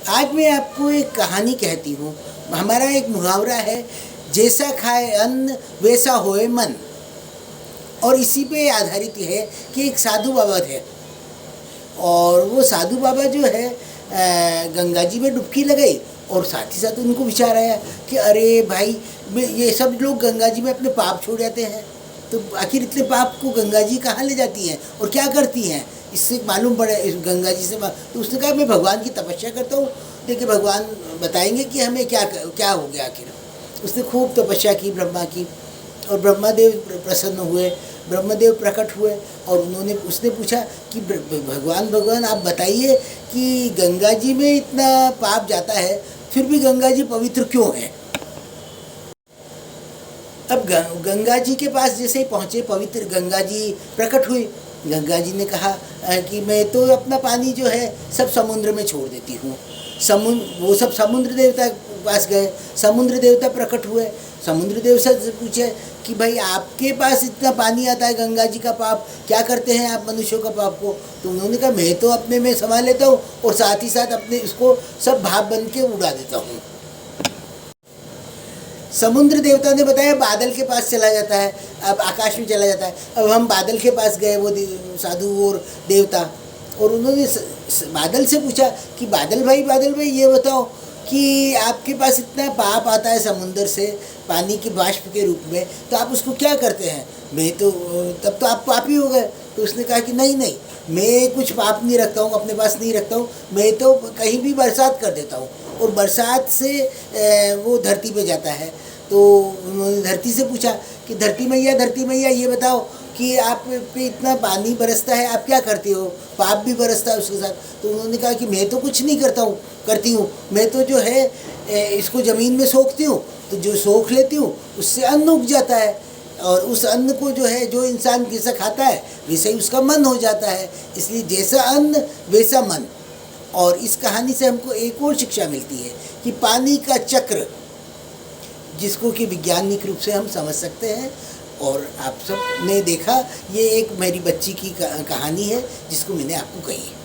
आज मैं आपको एक कहानी कहती हूँ। हमारा एक मुहावरा है, जैसा खाए अन्न वैसा होए मन। और इसी पे आधारित है कि एक साधु बाबा थे और वो साधु बाबा जो है गंगा जी में डुबकी लगाई और साथ ही साथ उनको विचार आया कि अरे भाई, ये सब लोग गंगा जी में अपने पाप छोड़ जाते हैं, तो आखिर इतने पाप को गंगा जी कहाँ ले जाती हैं और क्या करती हैं, इससे मालूम पड़े इस गंगा जी से। तो उसने कहा मैं भगवान की तपस्या करता हूँ, देखिए भगवान बताएंगे कि हमें क्या क्या हो गया आखिर। उसने खूब तपस्या की ब्रह्मा की और ब्रह्मदेव प्रसन्न हुए, ब्रह्मदेव प्रकट हुए और उसने पूछा कि भगवान आप बताइए कि गंगा जी में इतना पाप जाता है फिर भी गंगा जी पवित्र क्यों है। अब गंगा जी के पास जैसे ही पहुँचे, पवित्र गंगा जी प्रकट हुई। गंगा जी ने कहा कि मैं तो अपना पानी जो है सब समुद्र में छोड़ देती हूँ। वो सब समुद्र देवता के पास गए, समुद्र देवता प्रकट हुए। समुद्र देव से पूछे कि भाई आपके पास इतना पानी आता है, गंगा जी का पाप क्या करते हैं आप मनुष्यों का पाप को। तो उन्होंने कहा मैं तो अपने में संभाल लेता हूँ और साथ ही साथ अपने इसको सब भाप बन के उड़ा देता हूँ। समुद्र देवता ने बताया बादल के पास चला जाता है, अब आकाश में चला जाता है। अब हम बादल के पास गए, वो साधु और देवता, और उन्होंने बादल से पूछा कि बादल भाई ये बताओ कि आपके पास इतना पाप आता है समुद्र से पानी के बाष्प के रूप में, तो आप उसको क्या करते हैं। मैं तो तब तो आप पापी हो गए। तो उसने कहा कि नहीं, मैं कुछ पाप नहीं रखता हूँ, अपने पास नहीं रखता हूँ, मैं तो कहीं भी बरसात कर देता हूँ और बरसात से वो धरती पे जाता है। तो उन्होंने धरती से पूछा कि धरती मैया ये बताओ कि आप पे इतना पानी बरसता है, आप क्या करते हो, पाप भी बरसता है उसके साथ। तो उन्होंने कहा कि मैं तो कुछ नहीं करती हूँ, मैं तो जो है इसको ज़मीन में सोखती हूँ, तो जो सोख लेती हूँ उससे अन्न उग जाता है और उस अन्न को जो है जो इंसान जैसा खाता है वैसे ही उसका मन हो जाता है, इसलिए जैसा अन्न वैसा मन। और इस कहानी से हमको एक और शिक्षा मिलती है कि पानी का चक्र, जिसको कि वैज्ञानिक रूप से हम समझ सकते हैं। और आप सब ने देखा, ये एक मेरी बच्ची की कहानी है जिसको मैंने आपको कही है।